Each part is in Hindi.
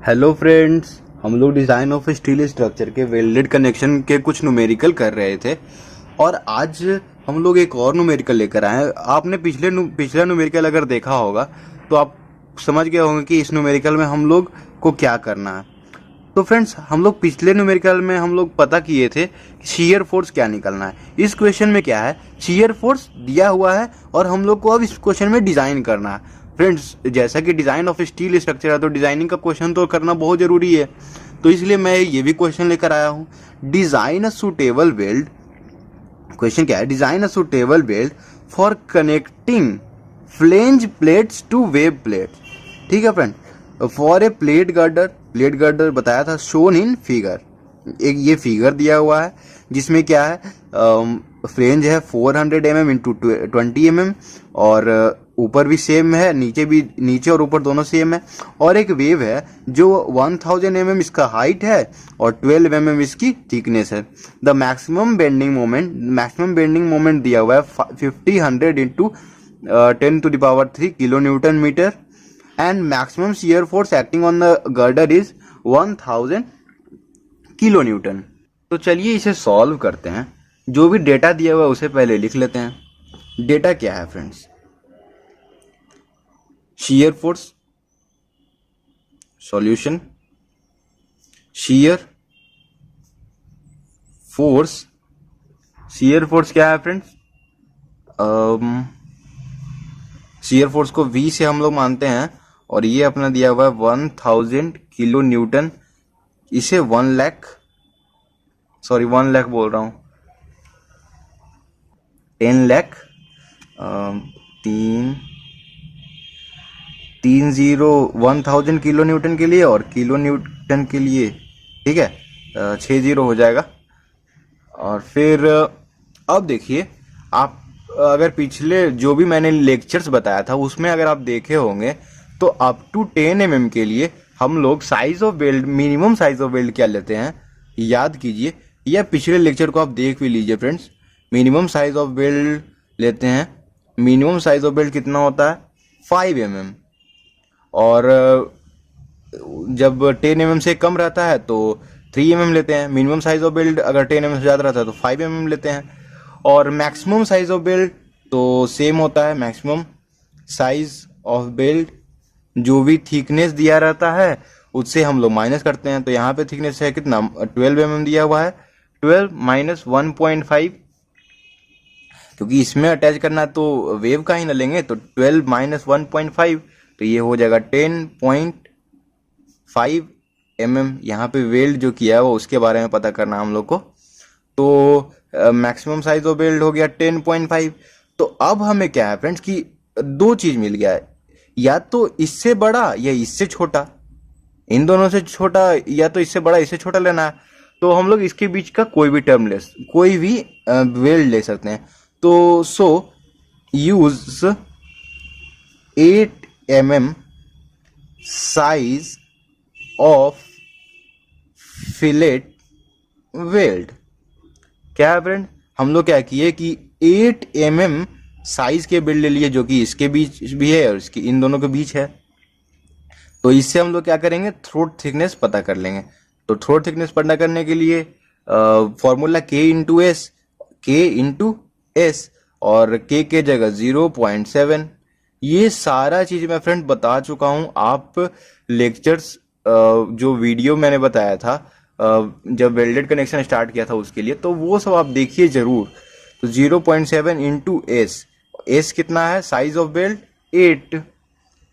हेलो फ्रेंड्स, हम लोग डिज़ाइन ऑफ स्टील स्ट्रक्चर के वेल्डेड कनेक्शन के कुछ न्यूमेरिकल कर रहे थे और आज हम लोग एक और न्यूमेरिकल लेकर आए हैं। आपने पिछला न्यूमेरिकल अगर देखा होगा तो आप समझ गए होंगे कि इस न्यूमेरिकल में हम लोग को क्या करना है। तो फ्रेंड्स, हम लोग पिछले न्यूमेरिकल में हम लोग पता किए थे कि शीयर फोर्स क्या निकलना है। इस क्वेश्चन में क्या है, शीयर फोर्स दिया हुआ है और हम लोग को अब इस क्वेश्चन में डिज़ाइन करना है। फ्रेंड्स, जैसा कि डिज़ाइन ऑफ स्टील स्ट्रक्चर है तो डिज़ाइनिंग का क्वेश्चन तो करना बहुत ज़रूरी है, तो इसलिए मैं ये भी क्वेश्चन लेकर आया हूँ। Design a suitable weld, question क्या है, design a suitable weld for connecting flange plates to web plates. ठीक है friend, for a plate girder बताया था, शोन इन फिगर। एक ये फिगर दिया हुआ है जिसमें क्या है, फ्लेंज है 400 mm इंटू 20 mm और ऊपर भी सेम है, नीचे और ऊपर दोनों सेम है, और एक वेव है जो 1000 mm इसका हाइट है और 12 mm इसकी थिकनेस है। द मैक्सिमम बेंडिंग मोमेंट दिया हुआ है 50 100 into 10⁻³ kilo newton metre and maximum shear force acting on the girder is 1000 kilo newton. तो चलिए इसे सॉल्व करते हैं। जो भी डेटा दिया हुआ है उसे पहले लिख लेते हैं। डेटा क्या है friends, shear force, solution, shear force क्या है फ्रेंड्स, शियर फोर्स को V से हम लोग मानते हैं और ये अपना दिया हुआ है 1000 किलो न्यूटन। इसे 1 लाख बोल रहा हूँ, 10 लाख 1000 किलो न्यूटन के लिए और किलो न्यूटन के लिए, ठीक है, 60 हो जाएगा। और फिर अब देखिए, आप अगर पिछले जो भी मैंने लेक्चर्स बताया था उसमें अगर आप देखे होंगे तो अप टू 10 mm के लिए हम लोग size of weld, minimum size of weld क्या लेते हैं, याद कीजिए, या पिछले लेक्चर को आप देख भी लीजिए friends. Minimum size of weld लेते हैं, मिनिमम साइज ऑफ वेल्ड कितना होता है 5 mm, और जब 10 mm से कम रहता है तो 3 mm लेते हैं। मिनिमम साइज ऑफ वेल्ड अगर 10 mm से ज़्यादा रहता है तो 5 mm लेते हैं। और मैक्सिमम साइज ऑफ वेल्ड तो सेम होता है, मैक्सिमम साइज ऑफ वेल्ड जो भी थिकनेस दिया रहता है उससे हम लोग माइनस करते हैं। तो यहाँ पे थिकनेस है कितना, 12 mm दिया हुआ है, 12 माइनस 1.5, क्योंकि इसमें अटैच करना है तो वेव का ही ना लेंगे, तो 12 माइनस 1.5 तो ये हो जाएगा 10.5 mm। यहाँ पे वेल्ड जो किया है वो उसके बारे में पता करना हम लोग को। तो मैक्सिमम साइज ऑफ वेल्ड हो गया 10.5। तो अब हमें क्या है फ्रेंड्स कि दो चीज मिल गया है, या तो इससे बड़ा या इससे छोटा, इन दोनों से छोटा या तो इससे बड़ा इससे छोटा लेना है। तो हम लोग इसके बीच का कोई भी कोई भी वेल्ड ले सकते हैं। तो so use 8 mm size of fillet weld. क्या है फ्रेंड, हम लोग क्या किए कि 8 mm साइज के वेल्ड ले लिए जो कि इसके बीच भी है और इसके इन दोनों के बीच है। तो इससे हम लोग क्या करेंगे, थ्रोट थिकनेस पता कर लेंगे। तो थ्रोट थिकनेस पता करने के लिए फॉर्मूला K इंटू एस और K के जगह 0.7। ये सारा चीज मैं फ्रेंड बता चुका हूं। आप लेक्चर्स जो वीडियो मैंने बताया था जब वेल्डेड कनेक्शन स्टार्ट किया था उसके लिए, तो वो सब आप देखिए जरूर। तो 0.7 इंटू एस कितना है, साइज ऑफ वेल्ड 8,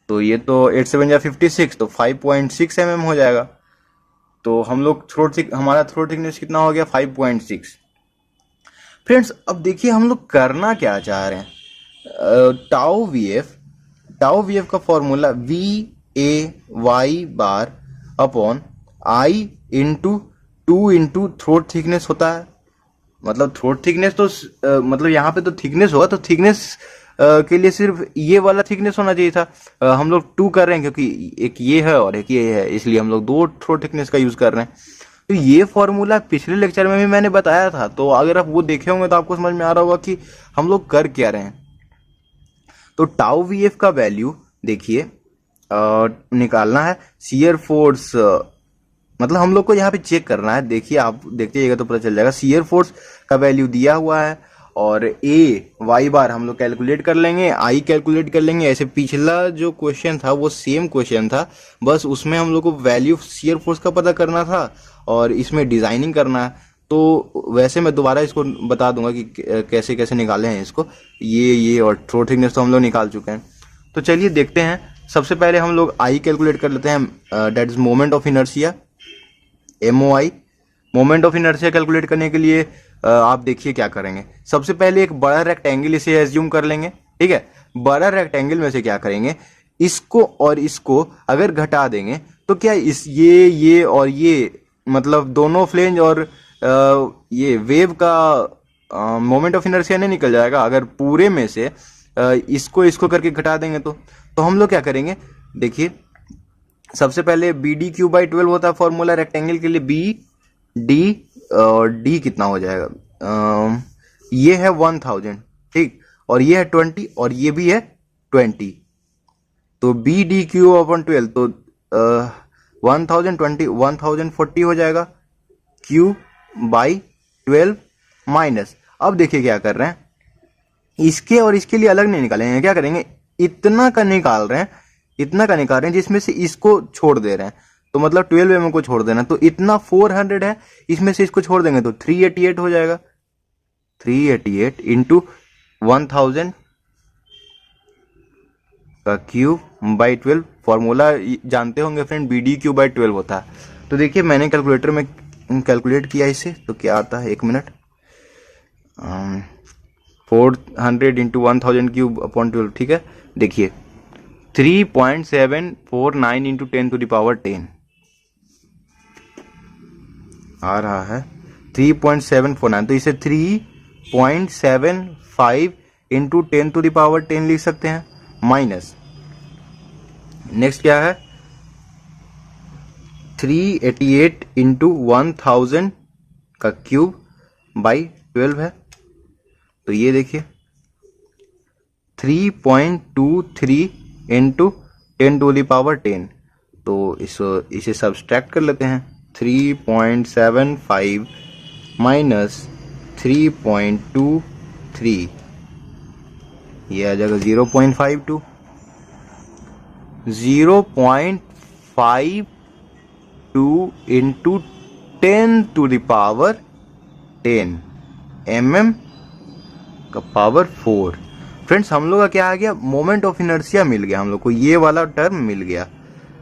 तो ये तो 8 7 या 56, तो 5.6 mm हो जाएगा। तो हम लोग हमारा थ्रोट थिकनेस कितना हो गया 5.6। फ्रेंड्स, अब देखिए हम लोग करना क्या चाह रहे हैं। टाउ वी एफ का formula VAY bar upon I into 2 into throat thickness होता है। मतलब थ्रोट थिकनेस तो मतलब यहाँ पे तो थिकनेस होगा, तो थिकनेस के लिए सिर्फ ये वाला थिकनेस होना चाहिए था। हम लोग 2 कर रहे हैं क्योंकि एक ये है और एक ये है, इसलिए हम लोग 2 थ्रोट थिकनेस का यूज कर रहे हैं। तो ये फॉर्मूला पिछले लेक्चर में भी मैंने बताया था, तो अगर आप वो देखे होंगे तो आपको समझ में आ रहा होगा कि हम लोग कर क्या रहे हैं। तो टाउ वी एफ का वैल्यू देखिए, निकालना है शियर फोर्स, मतलब हम लोग को यहाँ पे चेक करना है। देखिए आप देखते जाइएगा तो पता चल जाएगा। शियर फोर्स का वैल्यू दिया हुआ है और ए वाई बार हम लोग कैलकुलेट कर लेंगे, आई कैलकुलेट कर लेंगे। ऐसे पिछला जो क्वेश्चन था वो सेम क्वेश्चन था, बस उसमें हम लोग को वैल्यू शियर फोर्स का पता करना था और इसमें डिजाइनिंग करना है। तो वैसे मैं दोबारा इसको बता दूंगा कि कैसे कैसे निकाले हैं इसको। ये और थ्रो थिकनेस तो हम लोग निकाल चुके हैं। तो चलिए देखते हैं। सबसे पहले हम लोग आई कैलकुलेट कर लेते हैं, that is moment of inertia, MOI। Moment of inertia calculate करने के लिए आप देखिए क्या करेंगे। सबसे पहले एक बड़ा रेक्टेंगल इसे एज्यूम कर लेंगे, ठीक है। बड़ा रेक्टेंगल में से क्या करेंगे, इसको और इसको अगर घटा देंगे तो क्या इस ये और ये मतलब दोनों फ्लेंज और ये वेव का मोमेंट ऑफ इनर्शिया नहीं निकल जाएगा। अगर पूरे में से इसको करके घटा देंगे तो हम लोग क्या करेंगे, देखिए सबसे पहले BD³/12 होता है फॉर्मूला रेक्टेंगल के लिए। डी कितना हो जाएगा, ये है 1000, ठीक, और ये है 20 और ये भी है 20, तो BD³/12 तो 1020 1040 हो जाएगा, Q/12 माइनस। अब देखिए क्या कर रहे हैं, इसके और इसके लिए अलग नहीं निकालेंगे, क्या करेंगे, इतना का निकाल रहे हैं जिसमें से इसको छोड़ दे रहे हैं, तो मतलब 12 mm को छोड़ देना। तो इतना 400 है, इसमें से इसको छोड़ देंगे तो 388 हो जाएगा। 388 इंटू 1000 का Q/12, फॉर्मूला जानते होंगे फ्रेंड, BD³/12 होता है। तो देखिए मैंने कैलकुलेटर में कैलकुलेट किया इसे, तो क्या आता है, 1 मिनट। 400 इंटू 1000³/12, ठीक है। देखिए 3.749 इंटू 10⁻10 आ रहा है 3.749, तो इसे 3.75 इंटू 10⁻10 लिख सकते हैं, माइनस नेक्स्ट क्या है 388 इंटू 1000 का Q/12 है, तो ये देखिए 3.23 इंटू 10⁻10, तो इसे सब्सट्रैक्ट कर लेते हैं। 3.75 माइनस 3.23, ये आ जाएगा 0.52। 0.52 इंटू 10⁻10 mm का पावर 4। फ्रेंड्स हम लोग का क्या आ गया, मोमेंट ऑफ इनर्शिया मिल गया हम लोग को, ये वाला टर्म मिल गया।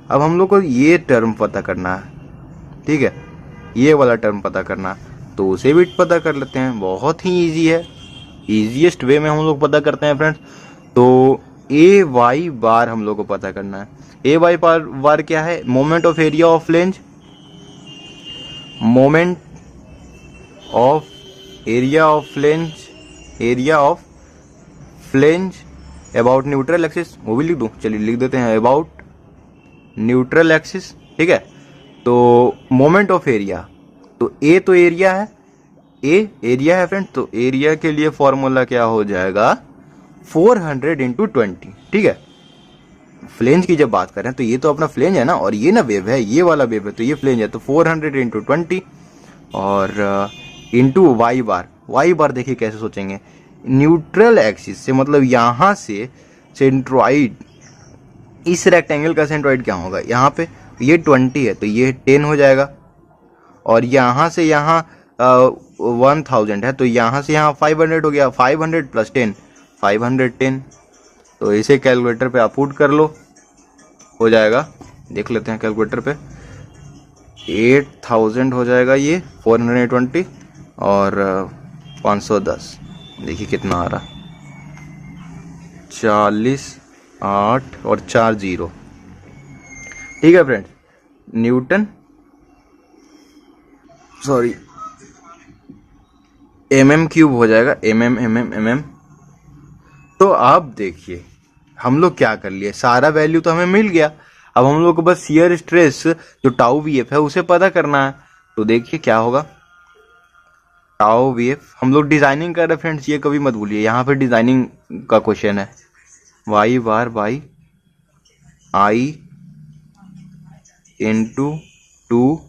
अब हम लोग को ये टर्म पता करना है, ठीक है, ये वाला टर्म पता करना, तो उसे भी पता कर लेते हैं। बहुत ही इजी है, इजीएस्ट वे में हम लोग पता करते हैं फ्रेंड्स। तो AY बार हम लोग को पता करना है। AY बार क्या है, moment of area of flange, moment of area of flange about neutral axis, वो भी लिख दूं, चलिए लिख देते हैं, अबाउट न्यूट्रल एक्सिस, ठीक है। तो मोमेंट ऑफ एरिया, तो ए तो एरिया है, एरिया है फ्रेंड, तो एरिया के लिए फॉर्मूला क्या हो जाएगा 400 इंटू 20, ठीक है। फ्लेंज की जब बात करें तो ये तो अपना फ्लेंज है ना, और ये ना वेव है, ये वाला वेव है, तो ये फ्लेंज है, तो 400 इंटू 20 और इंटू वाई बार देखिए कैसे सोचेंगे, न्यूट्रल एक्सिस से मतलब यहां से सेंट्रॉइड, इस रेक्टेंगल का सेंट्रॉइड क्या होगा, यहाँ पे ये 20 है तो ये 10 हो जाएगा, और यहाँ से यहाँ 1000 है तो यहाँ से यहाँ 500 हो गया, 500 प्लस 10 510। तो इसे कैलकुलेटर पे आप पुट कर लो, हो जाएगा, देख लेते हैं कैलकुलेटर पे, 8000 हो जाएगा ये 420 और 510, देखिए कितना आ रहा, 40 8 और 4 0, ठीक है फ्रेंड्स। न्यूटन सॉरी mm³ हो जाएगा, mm। तो अब देखिए हम लोग क्या कर लिए, सारा वैल्यू तो हमें मिल गया, अब हम लोग को बस शियर स्ट्रेस जो τ/VF है उसे पता करना है। तो देखिए क्या होगा, τ/VF, हम लोग डिजाइनिंग कर रहे हैं फ्रेंड्स, ये कभी मत भूलिए, यहाँ पे डिजाइनिंग का क्वेश्चन है, y bar by I into two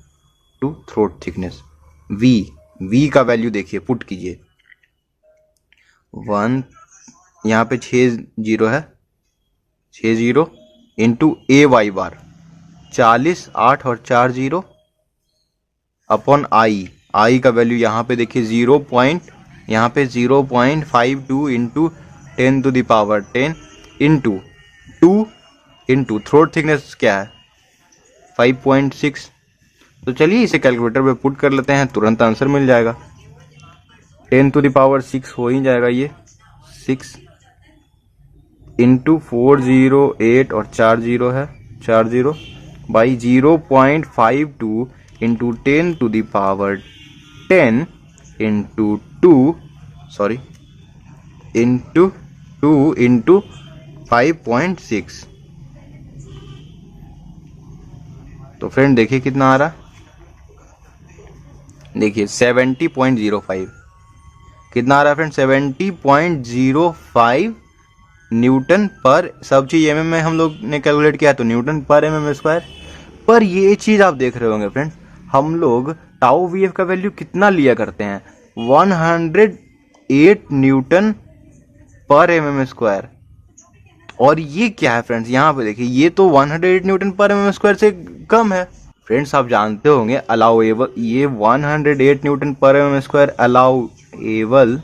two throat thickness V का वैल्यू देखिए, पुट कीजिए 1, यहाँ पे 6 जीरो है, 6 zero into A y bar 40, 8 और 4 जीरो अपॉन आई का वैल्यू यहाँ पे देखिए 0.52 into 10 to the power 10 into 2 into throat thickness क्या है 5.6। तो चलिए इसे कैलकुलेटर पे पुट कर लेते हैं, तुरंत आंसर मिल जाएगा। 10 टू द पावर 6 हो ही जाएगा ये, 6 इंटू 408 और 4 जीरो है, 4 zero by 0.52 into 10 to the power 10 into 2 sorry into 2 into 5.6। तो फ्रेंड देखिए कितना आ रहा, देखिए 70.05 कितना आ रहा है फ्रेंड, 70.05 न्यूटन पर, सब चीज एमएम में हम लोग ने कैलकुलेट किया तो न्यूटन पर एमएम स्क्वायर। पर ये चीज आप देख रहे होंगे फ्रेंड, हम लोग टाउ वीएफ का वैल्यू कितना लिया करते हैं 108 न्यूटन पर एमएम स्क्वायर। और ये क्या है फ्रेंड्स, यहाँ पे देखिए ये तो 108 न्यूटन पर एमएम स्क्वायर से कम है। फ्रेंड्स आप जानते होंगे अलाउएबल, ये 108 न्यूटन पर MM square allowable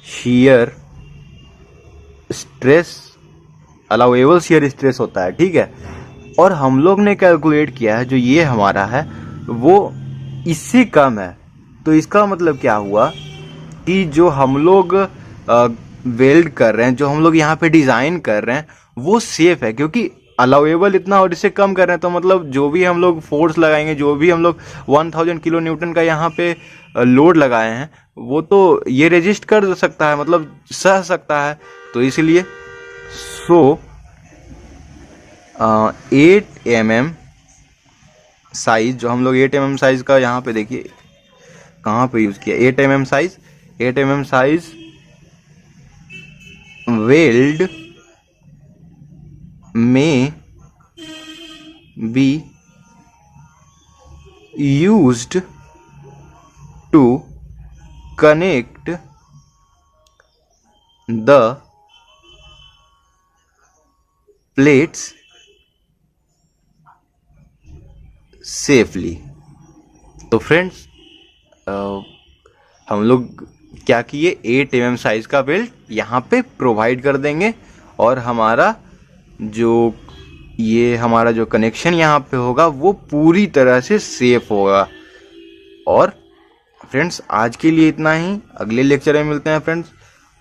shear stress, allowable shear stress होता है, ठीक है। और हम लोग ने कैलकुलेट किया है जो ये हमारा है वो इससे कम है। तो इसका मतलब क्या हुआ कि जो हम लोग वेल्ड कर रहे हैं, जो हम लोग यहाँ पे डिजाइन कर रहे हैं वो सेफ है, क्योंकि अलाउएबल इतना और इससे कम कर रहे हैं। तो मतलब जो भी हम लोग फोर्स लगाएंगे, जो भी हम लोग 1000 किलो न्यूटन का यहाँ पे लोड लगाए हैं वो तो ये रेजिस्ट कर सकता है, मतलब सह सकता है। तो इसलिए 8 mm साइज, जो हम लोग 8 mm साइज का यहाँ पे देखिए कहाँ पे यूज किया, 8 mm size, 8 mm size weld में be used to connect the plates safely. तो फ्रेंड्स हम लोग क्या किए, 8 mm साइज का बेल्ट यहाँ पे प्रोवाइड कर देंगे और हमारा जो कनेक्शन यहाँ पे होगा वो पूरी तरह से सेफ होगा। और फ्रेंड्स आज के लिए इतना ही, अगले लेक्चर में मिलते हैं फ्रेंड्स।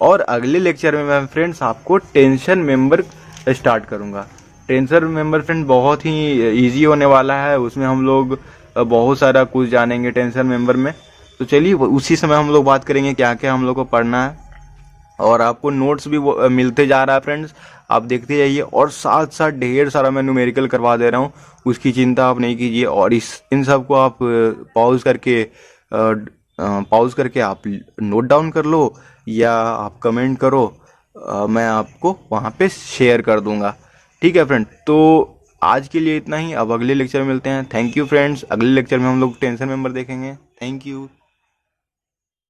और अगले लेक्चर में मैं फ्रेंड्स आपको टेंशन मेंबर स्टार्ट करूँगा। टेंशन मेंबर फ्रेंड बहुत ही इजी होने वाला है, उसमें हम लोग बहुत सारा कुछ जानेंगे टेंशन मेंबर में। तो चलिए उसी समय हम लोग बात करेंगे क्या क्या हम लोग को पढ़ना है। और आपको नोट्स भी मिलते जा रहा है फ्रेंड्स, आप देखते जाइए। और साथ साथ ढेर सारा मैं न्यूमेरिकल करवा दे रहा हूँ, उसकी चिंता आप नहीं कीजिए। और इन सब को आप पॉज करके आप नोट डाउन कर लो या आप कमेंट करो, मैं आपको वहाँ पे शेयर कर दूंगा, ठीक है फ्रेंड। तो आज के लिए इतना ही, अब अगले लेक्चर में मिलते हैं। थैंक यू फ्रेंड्स, अगले लेक्चर में हम लोग टेंशन मेंबर देखेंगे। Thank you.